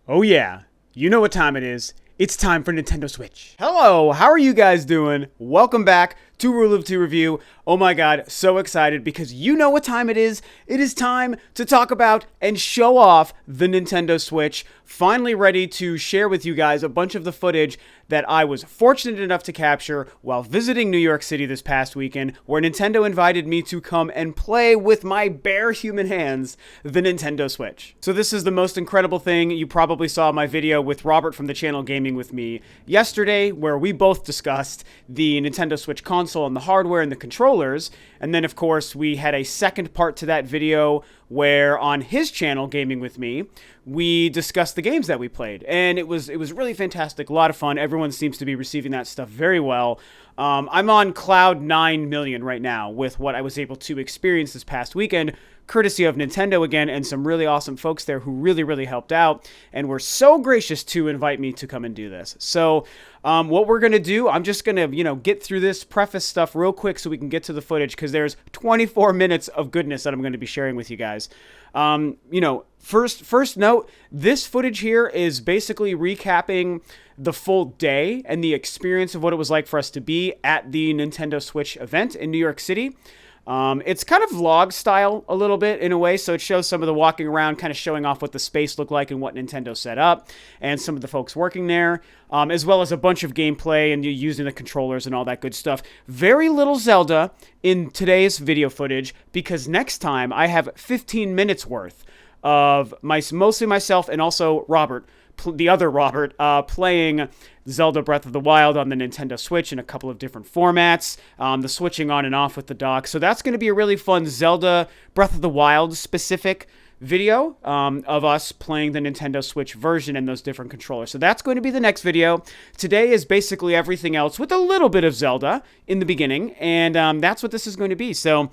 Oh yeah, you know what time it is. It's time for Nintendo Switch. Hello, how are you guys doing? Welcome back to Rule of Two Review. Oh my god, so excited because you know what time it is. It is time to talk about and show off the Nintendo Switch. Finally ready to share with you guys a bunch of the footage that I was fortunate enough to capture while visiting New York City this past weekend, where Nintendo invited me to come and play with my bare human hands the Nintendo Switch. So this is the most incredible thing. You probably saw my video with Robert from the channel Gaming With Me yesterday, where we both discussed the Nintendo Switch console and the hardware and the controllers. And then, of course, we had a second part to that video where on his channel, Gaming With Me, we discussed the games that we played. And it was really fantastic, a lot of fun. Everyone seems to be receiving that stuff very well. I'm on cloud 9 million right now with what I was able to experience this past weekend, courtesy of Nintendo again, and some really awesome folks there who really helped out and were so gracious to invite me to come and do this. So what we're going to do, I'm just going to, get through this preface stuff real quick so we can get to the footage, because there's 24 minutes of goodness that I'm going to be sharing with you guys. First note, this footage here is basically recapping the full day and the experience of what it was like for us to be at the Nintendo Switch event in New York City. It's kind of vlog style a little bit in a way, so it shows some of the walking around, kind of showing off what the space looked like and what Nintendo set up, and some of the folks working there, as well as a bunch of gameplay and you using the controllers and all that good stuff. Very little Zelda in today's video footage, because next time I have 15 minutes worth of mostly myself and also Robert, the other Robert, playing Zelda Breath of the Wild on the Nintendo Switch in a couple of different formats, the switching on and off with the dock. So that's going to be a really fun Zelda Breath of the Wild specific video of us playing the Nintendo Switch version and those different controllers. So that's going to be the next video. Today is basically everything else with a little bit of Zelda in the beginning, and that's what this is going to be. So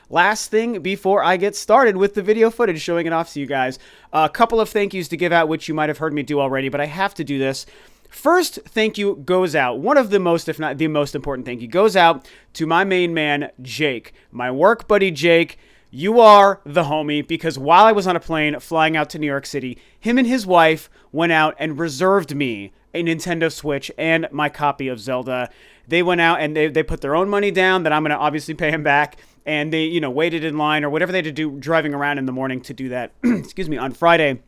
last thing before I get started with the video footage showing it off to you guys, a couple of thank yous to give out, which you might have heard me do already, but I have to do this. First thank you goes out, one of the most, if not the most important thank you, goes out to my main man, Jake, my work buddy, Jake. You are the homie, because while I was on a plane flying out to New York City, him and his wife went out and reserved me a Nintendo Switch and my copy of Zelda. They went out and they put their own money down that I'm going to obviously pay him back. And they, waited in line or whatever they had to do driving around in the morning to do that, excuse me, on Friday.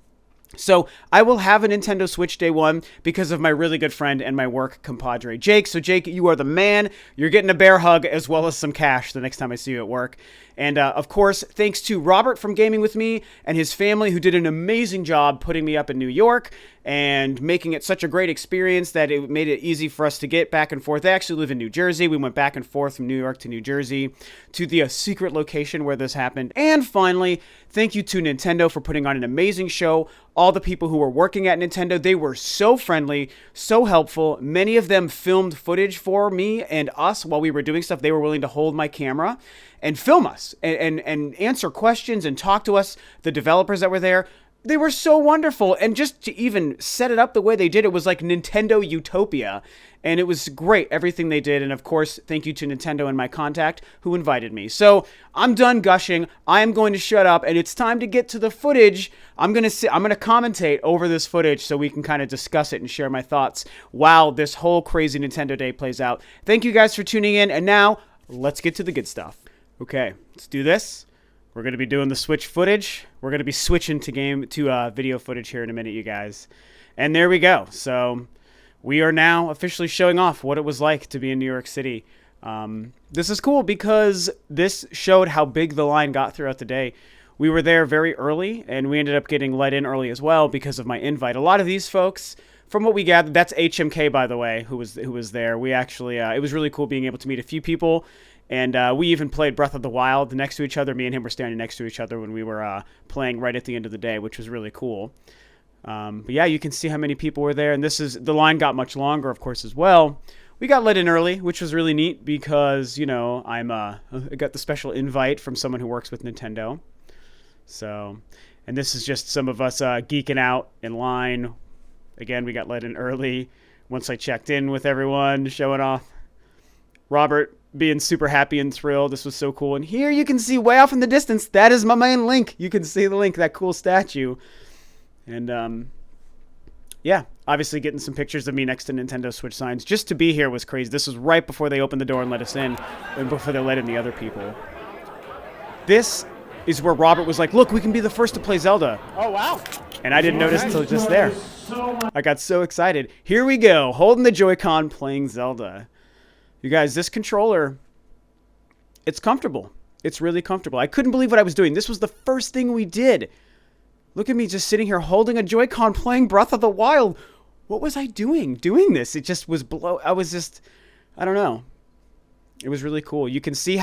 So I will have a Nintendo Switch day one because of my really good friend and my work compadre, Jake. So Jake, you are the man. You're getting a bear hug as well as some cash the next time I see you at work. And of course, thanks to Robert from Gaming With Me and his family, who did an amazing job putting me up in New York and making it such a great experience that it made it easy for us to get back and forth. They actually live in New Jersey. We went back and forth from New York to New Jersey to the secret location where this happened. And finally, thank you to Nintendo for putting on an amazing show. All the people who were working at Nintendo, they were so friendly, so helpful. Many of them filmed footage for me and us while we were doing stuff. They were willing to hold my camera and film us and answer questions and talk to us, the developers that were there. They were so wonderful, and just to even set it up the way they did, it was like Nintendo Utopia, and it was great, everything they did. And of course, thank you to Nintendo and my contact who invited me. So I'm done gushing. I am going to shut up, and it's time to get to the footage. I'm going to commentate over this footage so we can kind of discuss it and share my thoughts while this whole crazy Nintendo day plays out. Thank you guys for tuning in, and now let's get to the good stuff. Okay, let's do this. We're going to be doing the Switch footage. We're going to be switching to video footage here in a minute, you guys. And there we go. So we are now officially showing off what it was like to be in New York City. This is cool because this showed how big the line got throughout the day. We were there very early, and we ended up getting let in early as well because of my invite. A lot of these folks, from what we gathered, that's HMK, by the way, who was there. We actually, it was really cool being able to meet a few people. And we even played Breath of the Wild next to each other. Me and him were standing next to each other when we were playing right at the end of the day, which was really cool. But yeah, you can see how many people were there. And the line got much longer, of course, as well. We got let in early, which was really neat because, I got the special invite from someone who works with Nintendo. So, and this is just some of us geeking out in line. Again, we got let in early. Once I checked in with everyone, showing off. Robert being super happy and thrilled. This was so cool. And here you can see way off in the distance, that is my main Link. You can see the Link, that cool statue. And Yeah, obviously getting some pictures of me next to Nintendo Switch signs. Just to be here was crazy. This was right before they opened the door and let us in, and before they let in the other people. This is where Robert was like, look, we can be the first to play Zelda. Oh, wow. And I didn't notice until just there. I got so excited. Here we go, holding the Joy-Con, playing Zelda. You guys, this controller, it's comfortable. It's really comfortable. I couldn't believe what I was doing. This was the first thing we did. Look at me just sitting here holding a Joy-Con playing Breath of the Wild. What was I doing this? It just was I don't know. It was really cool. You can see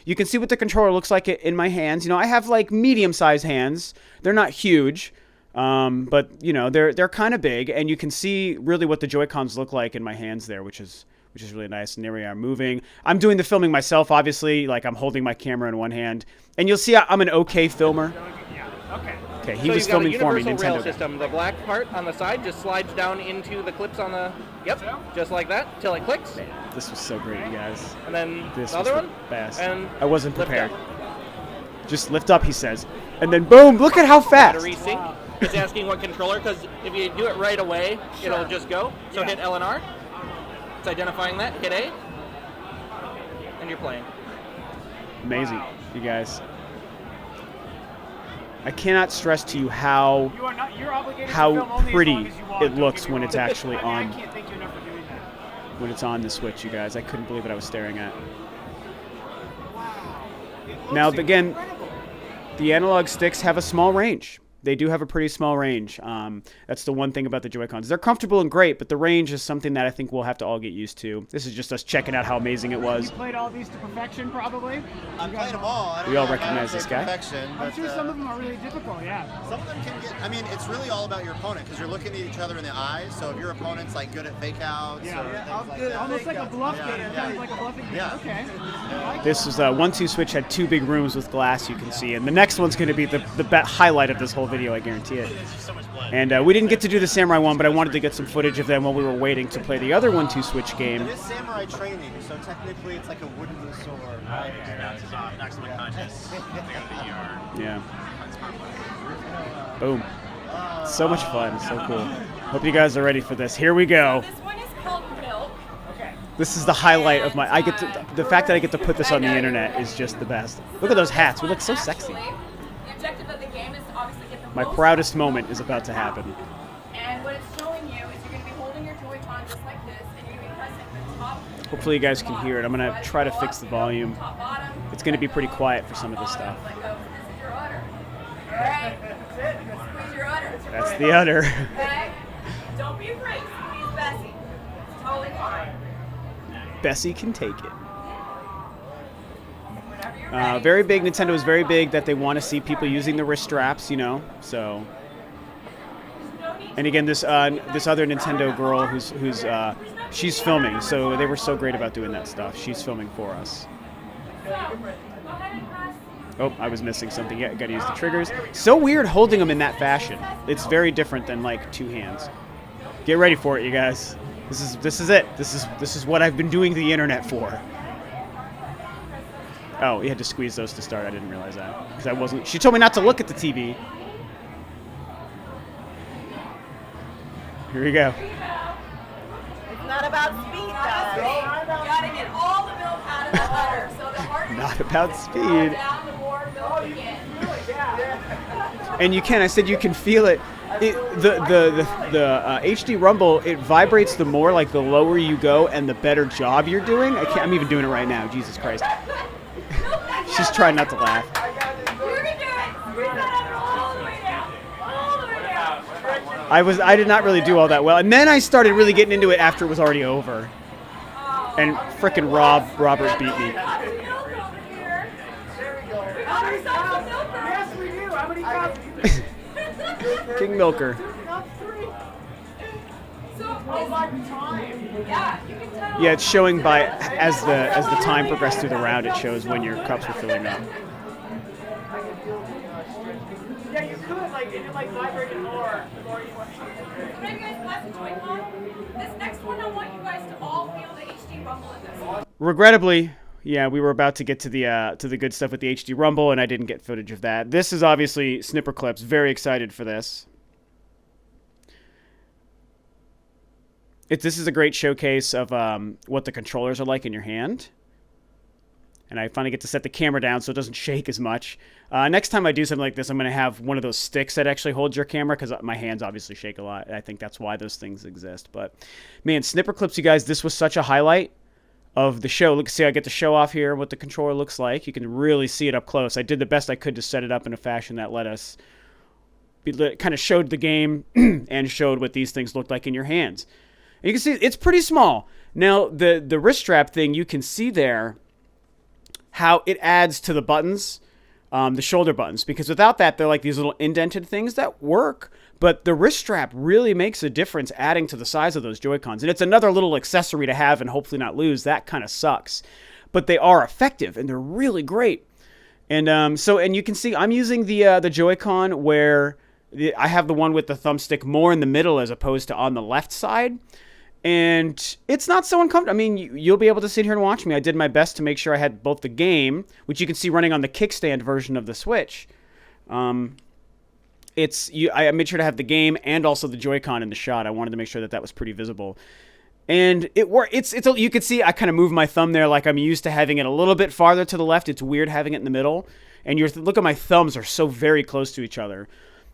you can see what the controller looks like in my hands. You know, I have like medium-sized hands. They're not huge, but you know, they're kind of big, and you can see really what the Joy-Cons look like in my hands there, which is really nice. And there we are moving. I'm doing the filming myself, obviously. Like, I'm holding my camera in one hand, and you'll see I'm an okay filmer. Yeah. Okay. Okay, he was filming for me. So you've got a universal rail Nintendo system. The black part on the side just slides down into the clips on the... Yep, just like that, till it clicks. Man, this was so great, you guys. And then This the was other the one. best. And I wasn't lift prepared. up. Just lift up, he says. And then boom, look at how fast. Resync. It's asking what controller, because if you do it right away, it'll just go. So hit L and R. It's identifying that. Hit A. And you're playing. Amazing, you guys. I cannot stress to you how pretty it looks when it's actually on. When it's on the Switch, you guys. I couldn't believe what I was staring at. Now, again, the analog sticks have a small range. They do have a pretty small range. That's the one thing about the Joy-Cons. They're comfortable and great, but the range is something that I think we'll have to all get used to. This is just us checking out how amazing it was. You played all these to perfection, probably? I played them all. We all recognize this guy. I'm sure some of them are really difficult, yeah. Some of them can get, I mean, it's really all about your opponent, because you're looking at each other in the eyes, so if your opponent's like good at fake outs or things like that. Almost like a bluff game. Yeah. Like a bluffing game. Yeah. Okay. This was 1-2 Switch had 2 big rooms with glass, you can see, and the next one's going to be the highlight of this whole video, I guarantee it. And we didn't get to do the Samurai one, but I wanted to get some footage of them while we were waiting to play the other 1-2 Switch game. It is samurai training, so technically it's like a wooden sword. Right? Yeah. Boom. So much fun. So cool. Hope you guys are ready for this. Here we go. This one is called Milk. This is the highlight of my... the fact that I get to put this on the internet is just the best. Look at those hats. We look so sexy. The objective of the game is to obviously get the My most proudest moment is about to happen. And what it's showing you is you're going to be holding your Joy-Con just like this, and you're going to be pressing the top. Hopefully you guys can hear it. I'm going to try to fix the volume. Top, bottom. It's going to be pretty quiet for some of this stuff. Like, oh, this is your udder. All right. Squeeze your udder. That's the udder. Okay? Don't be afraid. Squeeze Bessie. It's totally fine. Bessie can take it. Whenever you're ready. Very big. Nintendo is very big that they want to see people using the wrist straps, you know. So, and again, this other Nintendo girl who's she's filming. So they were so great about doing that stuff. She's filming for us. So, go ahead and press. Oh, I was missing something. Yeah, gotta use the triggers. So weird holding them in that fashion. It's very different than like 2 hands. Get ready for it, you guys. This is it. This is what I've been doing the internet for. Oh, you had to squeeze those to start. I didn't realize that because I wasn't. She told me not to look at the TV. Here we go. It's not about speed, guys. You gotta get all the milk out of the udder. So the harder Not about you speed. down, the more milk you get. And you can. I said you can feel it. The HD Rumble, it vibrates the more, like the lower you go and the better job you're doing. I'm even doing it right now. Jesus Christ. She's trying not to laugh. You're gonna do it. Squeeze that udder all the way down. All the way down. I did not really do all that well, and then I started really getting into it after it was already over. And frickin' Robert beat me. We got some milk over here. We got ourselves some milk. Yes, we do. How many cups? King Milker. So, Like time. yeah, you can tell. Yeah, it's showing by as the time progressed through the round. It shows when your cups were filling up. Yeah, you could, like, it like vibrated more before you went. When you guys pass the Joy-Con, this next one, I want you guys to all feel the HD rumble in this one. Regrettably, yeah, we were about to get to the good stuff with the HD Rumble, and I didn't get footage of that. This is obviously Snipper Clips. Very excited for this. this is a great showcase of what the controllers are like in your hand. And I finally get to set the camera down so it doesn't shake as much. Next time I do something like this, I'm going to have one of those sticks that actually holds your camera because my hands obviously shake a lot. I think that's why those things exist. But, man, snipper clips, you guys, this was such a highlight of the show. Look, see, I get to show off here what the controller looks like. You can really see it up close. I did the best I could to set it up in a fashion that let us kind of showed the game and showed what these things looked like in your hands. And you can see it's pretty small. Now, the wrist strap thing, you can see there how it adds to the buttons, the shoulder buttons, because without that, they're like these little indented things that work. But the wrist strap really makes a difference adding to the size of those Joy-Cons. And it's another little accessory to have and hopefully not lose. That kind of sucks. But they are effective and they're really great. And and you can see I'm using the Joy-Con where I have the one with the thumbstick more in the middle as opposed to on the left side. And it's not so uncomfortable. I mean, you'll be able to sit here and watch me. I did my best to make sure I had both the game, which you can see running on the kickstand version of the Switch. I made sure to have the game and also the Joy-Con in the shot. I wanted to make sure that was pretty visible. And it worked. You can see I kind of moved my thumb there like I'm used to having it a little bit farther to the left. It's weird having it in the middle. And look at my thumbs are so very close to each other.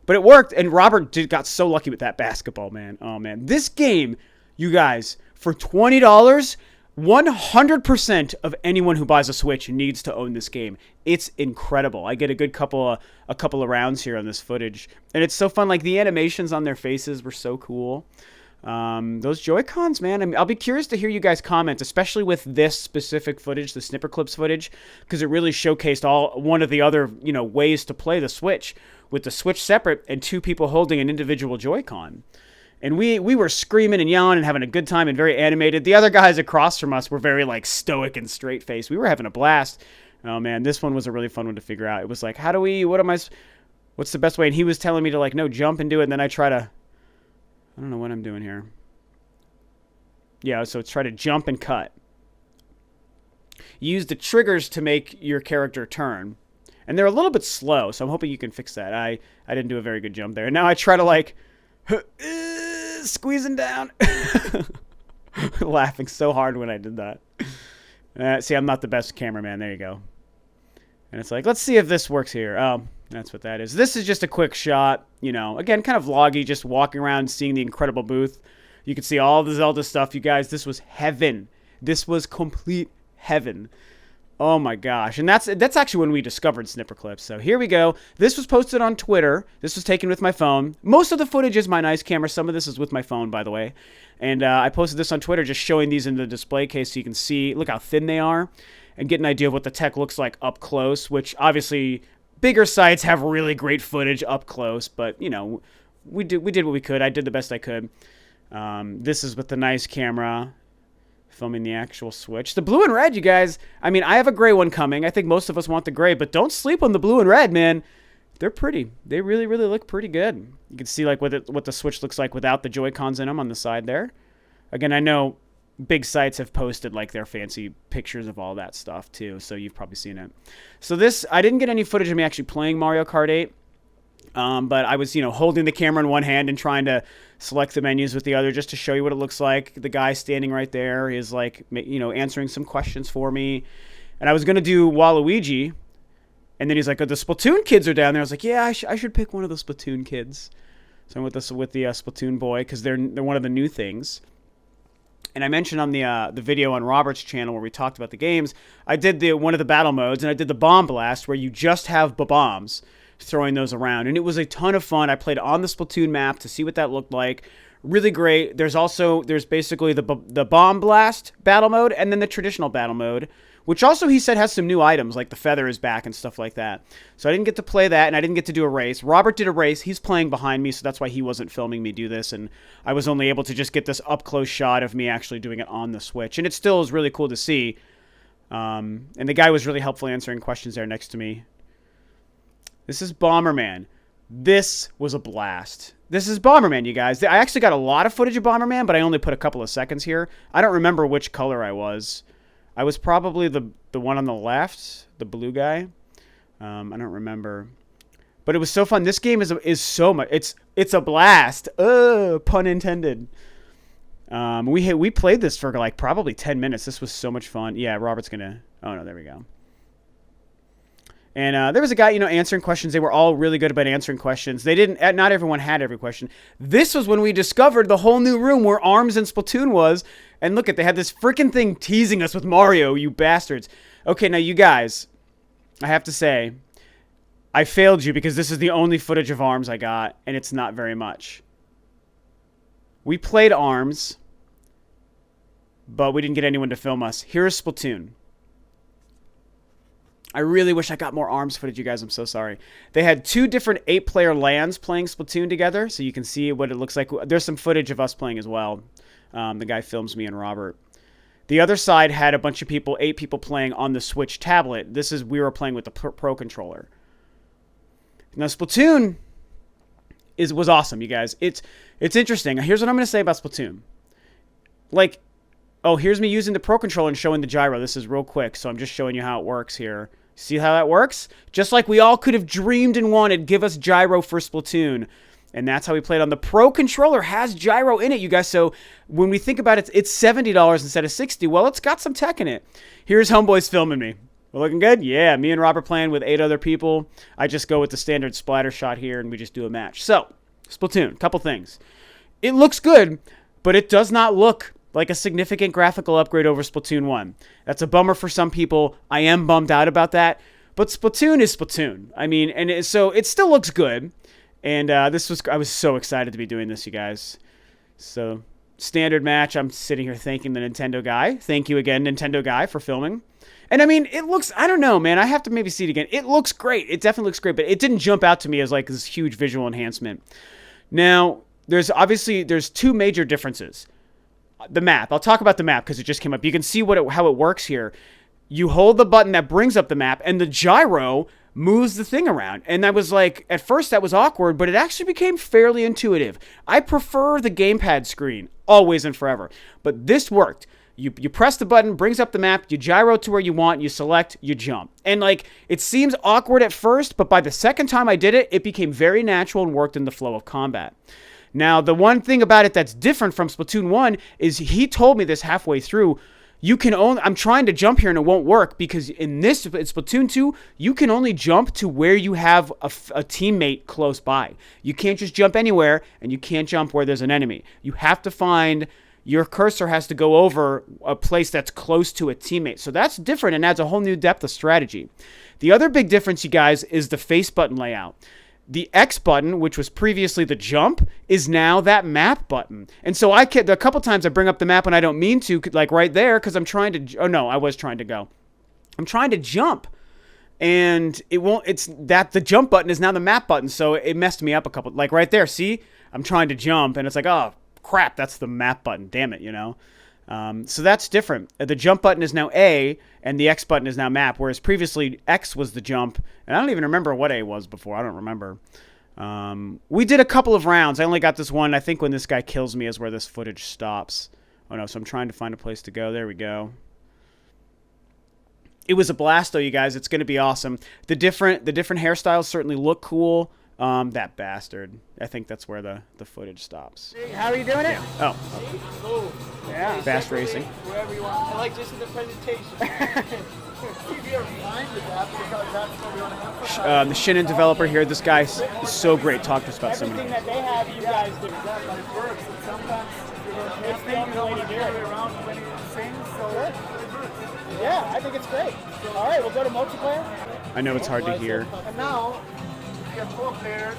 But it worked, and Robert got so lucky with that basketball, man. Oh, man. This game, you guys, for $20, 100% of anyone who buys a Switch needs to own this game. It's incredible. I get a good couple of rounds here on this footage, and it's so fun. Like, the animations on their faces were so cool. Those Joy-Cons, man, I mean, I'll be curious to hear you guys comment, especially with this specific footage, the Snipper Clips footage, because it really showcased one of the other, ways to play the Switch, with the Switch separate and two people holding an individual Joy-Con. And we were screaming and yelling and having a good time and very animated. The other guys across from us were very, like, stoic and straight-faced. We were having a blast. Oh, man, this one was a really fun one to figure out. It was like, what's the best way? And he was telling me to, like, no, jump and do it, and then I don't know what I'm doing here. Yeah, so it's try to jump and cut. Use the triggers to make your character turn. And they're a little bit slow, so I'm hoping you can fix that. I didn't do a very good jump there. Now I try to, like, squeezing down. Laughing so hard when I did that. See, I'm not the best cameraman. There you go. And it's like, let's see if this works here. Oh, that's what that is. This is just a quick shot, again, kind of vloggy, just walking around, seeing the incredible booth. You can see all the Zelda stuff. You guys, this was heaven. This was complete heaven. Oh my gosh. And that's actually when we discovered Snipper Clips. So here we go. This was posted on Twitter. This was taken with my phone. Most of the footage is my nice camera. Some of this is with my phone, by the way. And I posted this on Twitter, just showing these in the display case so you can see, look how thin they are, and get an idea of what the tech looks like up close, which obviously bigger sites have really great footage up close, but, we did what we could. I did the best I could. This is with the nice camera, filming the actual Switch. The blue and red, you guys, I mean, I have a gray one coming. I think most of us want the gray, but don't sleep on the blue and red, man. They're pretty. They really, really look pretty good. You can see, like, what the Switch looks like without the Joy-Cons in them on the side there. Again, I know big sites have posted, like, their fancy pictures of all that stuff, too, so you've probably seen it. So this, I didn't get any footage of me actually playing Mario Kart 8. But I was, holding the camera in one hand and trying to select the menus with the other just to show you what it looks like. The guy standing right there is, like, answering some questions for me. And I was going to do Waluigi. And then he's like, oh, the Splatoon kids are down there. I was like, yeah, I should pick one of the Splatoon kids. So I'm with the Splatoon boy because they're one of the new things. And I mentioned on the video on Robert's channel where we talked about the games, I did one of the battle modes, and I did the Bomb Blast where you just have bombs, throwing those around, and it was a ton of fun. I played on the Splatoon map to see what that looked like. Really great. There's basically the Bomb Blast battle mode and then the traditional battle mode, which also he said has some new items, like the feather is back and stuff like that. So I didn't get to play that, and I didn't get to do a race. Robert did a race. He's playing behind me, so that's why he wasn't filming me do this, and I was only able to just get this up-close shot of me actually doing it on the Switch, and it still is really cool to see. And the guy was really helpful answering questions there next to me. This is Bomberman. This was a blast. This is Bomberman, you guys. I actually got a lot of footage of Bomberman, but I only put a couple of seconds here. I don't remember which color I was. I was probably the one on the left, the blue guy. I don't remember. But it was so fun. This game is so much. It's a blast. Pun intended. We played this for like probably 10 minutes. This was so much fun. Yeah, Robert's gonna. Oh no, there we go. And there was a guy, answering questions. They were all really good about answering questions. They didn't. Not everyone had every question. This was when we discovered the whole new room where Arms and Splatoon was. And look they had this freaking thing teasing us with Mario. You bastards. Okay, now you guys, I have to say, I failed you because this is the only footage of Arms I got, and it's not very much. We played Arms, but we didn't get anyone to film us. Here's Splatoon. I really wish I got more Arms footage, you guys. I'm so sorry. They had 2 different 8-player LANs playing Splatoon together, so you can see what it looks like. There's some footage of us playing as well. The guy films me and Robert. The other side had a bunch of people, 8 people playing on the Switch tablet. We were playing with the Pro controller. Now, Splatoon was awesome, you guys. It's interesting. Here's what I'm going to say about Splatoon. Here's me using the Pro controller and showing the gyro. This is real quick, so I'm just showing you how it works here. See how that works? Just like we all could have dreamed and wanted, give us gyro for Splatoon. And that's how we played on the Pro controller. Has gyro in it, you guys. So when we think about it, it's $70 instead of $60. Well, it's got some tech in it. Here's Homeboys filming me. We're looking good? Yeah, me and Robert playing with 8 other people. I just go with the standard splatter shot here, and we just do a match. So, Splatoon, couple things. It looks good, but it does not look like a significant graphical upgrade over Splatoon 1. That's a bummer for some people. I am bummed out about that. But Splatoon is Splatoon. I mean, so it still looks good. And I was so excited to be doing this, you guys. So, standard match. I'm sitting here thanking the Nintendo guy. Thank you again, Nintendo guy, for filming. And I mean, it looks, I don't know, man. I have to maybe see it again. It looks great. It definitely looks great, but it didn't jump out to me as like this huge visual enhancement. Now, there's 2 major differences. The map. I'll talk about the map because it just came up. You can see how it works here. You hold the button that brings up the map, and the gyro moves the thing around. And I was like, at first that was awkward, but it actually became fairly intuitive. I prefer the gamepad screen, always and forever. But this worked. You press the button, brings up the map, you gyro to where you want, you select, you jump. And it seems awkward at first, but by the second time I did it, it became very natural and worked in the flow of combat. Now, the one thing about it that's different from Splatoon 1 is he told me this halfway through. I'm trying to jump here and it won't work because in Splatoon 2, you can only jump to where you have a teammate close by. You can't just jump anywhere, and you can't jump where there's an enemy. You have to find, your cursor has to go over a place that's close to a teammate. So that's different and adds a whole new depth of strategy. The other big difference, you guys, is the face button layout. The X button, which was previously the jump, is now that map button. And so a couple times I bring up the map and I don't mean to, like right there, because I'm trying to, I was trying to go. I'm trying to jump. And the jump button is now the map button. So it messed me up like right there, see? I'm trying to jump and it's like, oh crap, that's the map button, damn it, So that's different. The jump button is now A, and the X button is now map, whereas previously X was the jump, and I don't even remember what A was before. I don't remember. We did a couple of rounds. I only got this one. I think when this guy kills me is where this footage stops. Oh, no, so I'm trying to find a place to go. There we go. It was a blast, though, you guys. It's going to be awesome. The different hairstyles certainly look cool. That bastard. I think that's where the footage stops. How are you doing it? Oh. Cool. Yeah. Fast racing. Wherever you want. I like just in the presentation. If you're fine with that, because that's what we want to have. The Shinnin developer here, this guy is so great. Talk to us about everything some of that they have, you guys do. Yeah, but it works. And sometimes it's the only way to do it around when it sings, so it works. Yeah, I think it's great. All right, we'll go to multiplayer. I know it's hard to hear. And now, we have 4 players.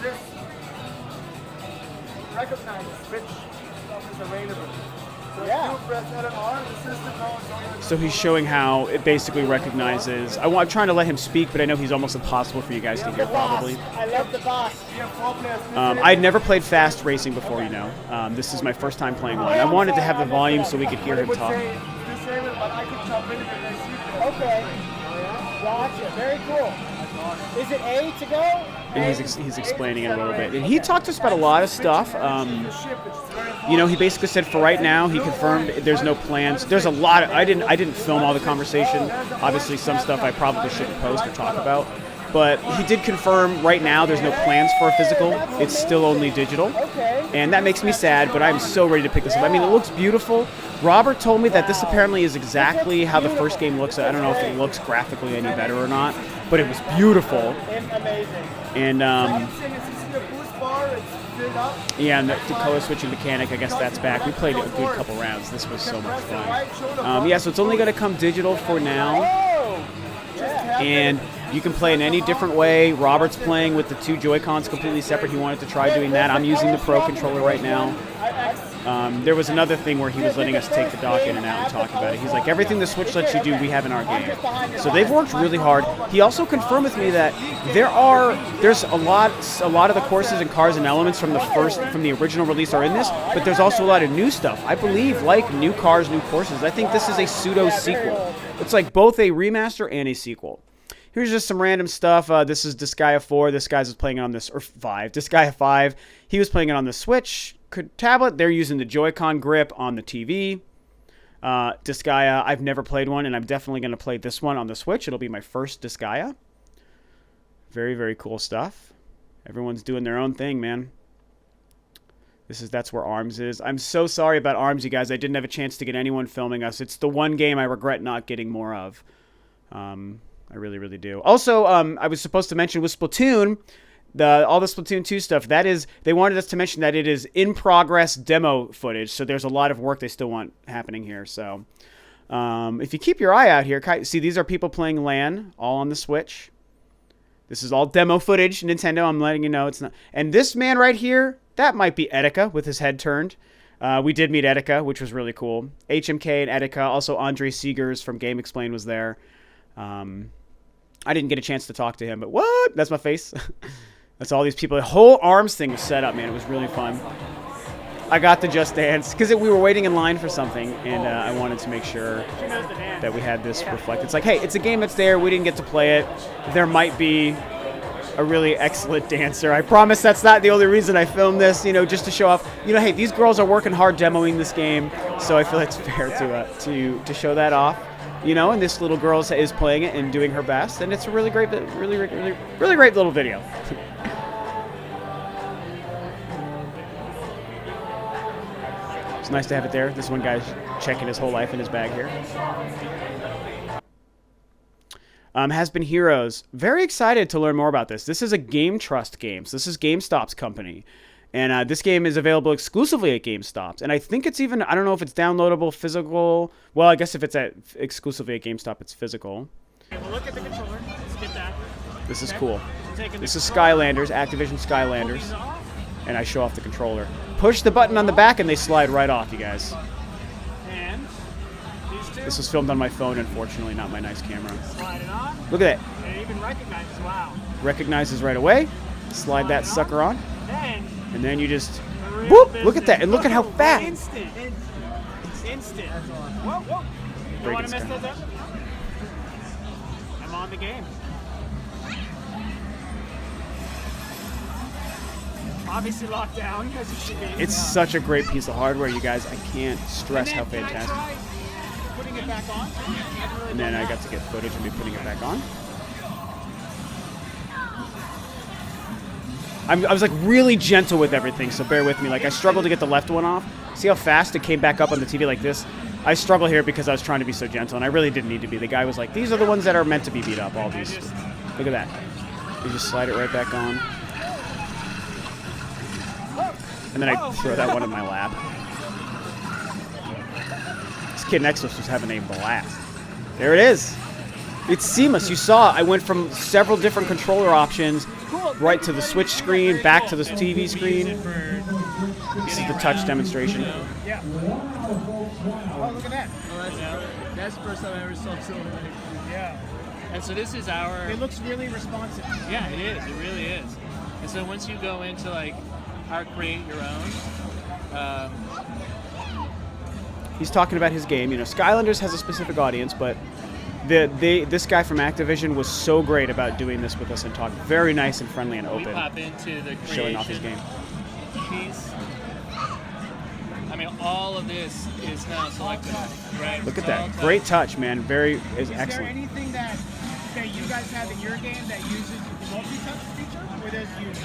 This recognize which stuff is available. So if you press LNR, the system knows. So he's showing how it basically recognizes. I'm trying to let him speak, but I know he's almost impossible for you guys to hear, probably. I love the boss. We have 4 players. I'd never played fast racing before, This is my first time playing one. I wanted to have the volume so we could hear him talk. Okay. Gotcha. Very cool. Is it A to go? And he's explaining it a little bit. And he talked to us about a lot of stuff. He basically said for right now, he confirmed there's no plans. There's a lot of, I didn't film all the conversation. Obviously, some stuff I probably shouldn't post or talk about. but he did confirm right now there's no plans for a physical. It's still only digital. And that makes me sad, but I'm so ready to pick this up. I mean, it looks beautiful. Robert told me that this apparently is exactly how the first game looks. I don't know if it looks graphically any better or not, but it was beautiful. Amazing. And yeah, and the color switching mechanic, I guess that's back. We played a good couple rounds. This was so much fun. Yeah, so it's only going to come digital for now. And you can play in any different way. Robert's playing with the 2 Joy-Cons completely separate. He wanted to try doing that. I'm using the Pro controller right now. There was another thing where he was letting us take the dock in and out and talk about it. He's like, everything the Switch lets you do, we have in our game. So they've worked really hard. He also confirmed with me that there's a lot of the courses and cars and elements from the original release are in this, but there's also a lot of new stuff. I believe, like new cars, new courses. I think this is a pseudo sequel. It's like both a remaster and a sequel. Here's just some random stuff. This is Disgaea 4. This guy's playing it on this, or 5. Disgaea 5. He was playing it on the Switch tablet. They're using the Joy-Con grip on the TV. Disgaea, I've never played one, and I'm definitely going to play this one on the Switch. It'll be my first Disgaea. Very, very cool stuff. Everyone's doing their own thing, man. That's where ARMS is. I'm so sorry about ARMS, you guys. I didn't have a chance to get anyone filming us. It's the one game I regret not getting more of. I really, really do. Also, I was supposed to mention with Splatoon, all the Splatoon 2 stuff, they wanted us to mention that it is in progress demo footage, so there's a lot of work they still want happening here. So if you keep your eye out here, see, these are people playing LAN, all on the Switch. This is all demo footage, Nintendo. I'm letting you know it's not. And this man right here, that might be Etika with his head turned. We did meet Etika, which was really cool. HMK and Etika, also Andre Seegers from Game Explain was there. I didn't get a chance to talk to him, but what? That's my face. That's all these people. The whole ARMS thing was set up, man. It was really fun. I got the Just Dance because we were waiting in line for something, and I wanted to make sure that we had this reflected. It's like, hey, it's a game that's there. We didn't get to play it. There might be a really excellent dancer. I promise that's not the only reason I filmed this, just to show off. Hey, these girls are working hard demoing this game, so I feel it's fair to show that off. And this little girl is playing it and doing her best, and it's a really great, really, really, really great little video. It's nice to have it there. This one guy's checking his whole life in his bag here. Has Been Heroes. Very excited to learn more about this. This is a Game Trust Games. This is GameStop's company. And this game is available exclusively at GameStop. And I think it's even, I don't know if it's downloadable, physical. Well, I guess if it's exclusively at GameStop, it's physical. Okay, we'll look at the controller. Let's get that. This is cool. This is Skylanders, Activision Skylanders. And I show off the controller. Push the button on the back and they slide right off, you guys. And these two. This was filmed on my phone, unfortunately, not my nice camera. Slide it on. Look at that. And it even recognizes, wow. Recognizes right away. Slide that sucker on. And then you just, Real whoop, business. look at that, and look at how fast. Instant. Instant. Whoa, whoa. You Break want its to mess gun. those up? I'm on the game. Obviously locked down, as it should be. It's such a great piece of hardware, you guys. I can't stress how And then, can I fantastic. try putting it back on? And then I got to get footage of me putting it back on. I was like really gentle with everything, so bear with me. Like I struggled to get the left one off. See how fast it came back up on the TV like this? I struggle here because I was trying to be so gentle, and I really didn't need to be. The guy was like, these are the ones that are meant to be beat up, all these. Look at that. You just slide it right back on. And then I throw that one in my lap. This kid next to us was having a blast. There it is. It's seamless. You saw I went from several different controller options right to the Switch screen, back to the TV screen. This is the touch demonstration. Yeah. Oh, look at that. Oh, that's the first time I ever saw Silver. Yeah. And so this is our. It looks really responsive. Yeah, it is. It really is. And so once you go into like our create your own. He's talking about his game. Skylanders has a specific audience, but this guy from Activision was so great about doing this with us and talk very nice and friendly and We open, pop into the creation showing off his game. piece. I mean, all of this is now selected. Right? Look at It's all that. touch. Great touch, man. Very Is there excellent. anything that that you guys have in your game that uses the multi-touch feature, or does use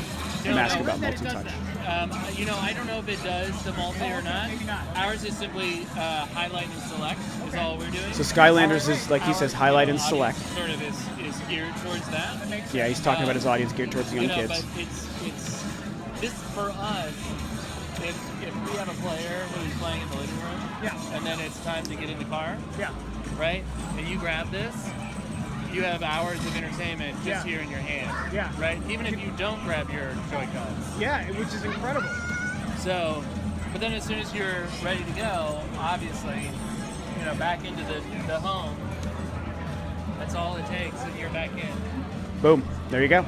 I'm asking about that it does multi-touch. that? You know, I don't know if it does the multi or not. Maybe not. Ours is simply highlight and select is all we're doing. So Skylanders is, like he says, highlight and select. Sort of is geared towards that. Yeah, he's talking about his audience geared towards young kids. But it's this for us. If we have a player who's playing in the living room, and then it's time to get in the car, right, and you grab this, you have hours of entertainment just here in your hand, right? Even if you don't grab your Joy-Cons. Yeah, which is incredible. So, but then as soon as you're ready to go, obviously, you know, back into the home, that's all it takes, and you're back in. Boom. There you go.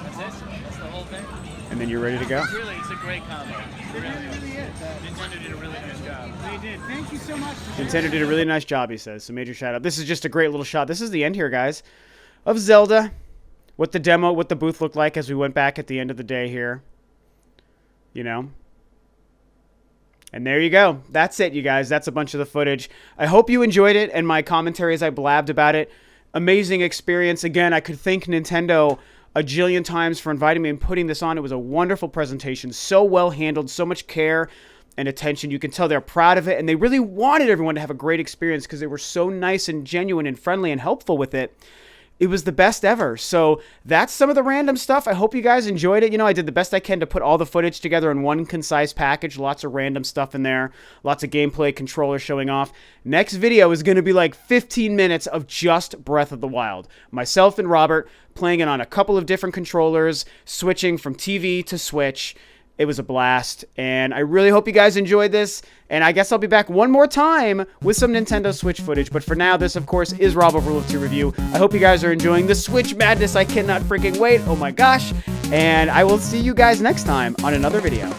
That's it. That's the whole thing. And then you're ready to go. It's a great combo. It really is. Nintendo did a really nice job. They did. Thank you so much. Nintendo did a really nice job, he says. So major shout out. This is just a great little shot. This is the end here, guys, of Zelda. What the demo, what the booth looked like as we went back at the end of the day here. You know. And there you go. That's it, you guys. That's a bunch of the footage. I hope you enjoyed it and my commentary as I blabbed about it. Amazing experience. Again, I could thank Nintendo a jillion times for inviting me and putting this on. It was a wonderful presentation. So well handled. So much care and attention. You can tell they're proud of it. And they really wanted everyone to have a great experience because they were so nice and genuine and friendly and helpful with it. It was the best ever. So that's some of the random stuff. I hope you guys enjoyed it. You know, I did the best I can to put all the footage together in one concise package. Lots of random stuff in there. Lots of gameplay, controllers showing off. Next video is going to be like 15 minutes of just Breath of the Wild. Myself and Robert playing it on a couple of different controllers, switching from TV to Switch. It was a blast, and I really hope you guys enjoyed this, and I guess I'll be back one more time with some Nintendo Switch footage, but for now, this, of course, is Rob of Rule of 2 Review. I hope you guys are enjoying the Switch madness. I cannot freaking wait. Oh my gosh, and I will see you guys next time on another video.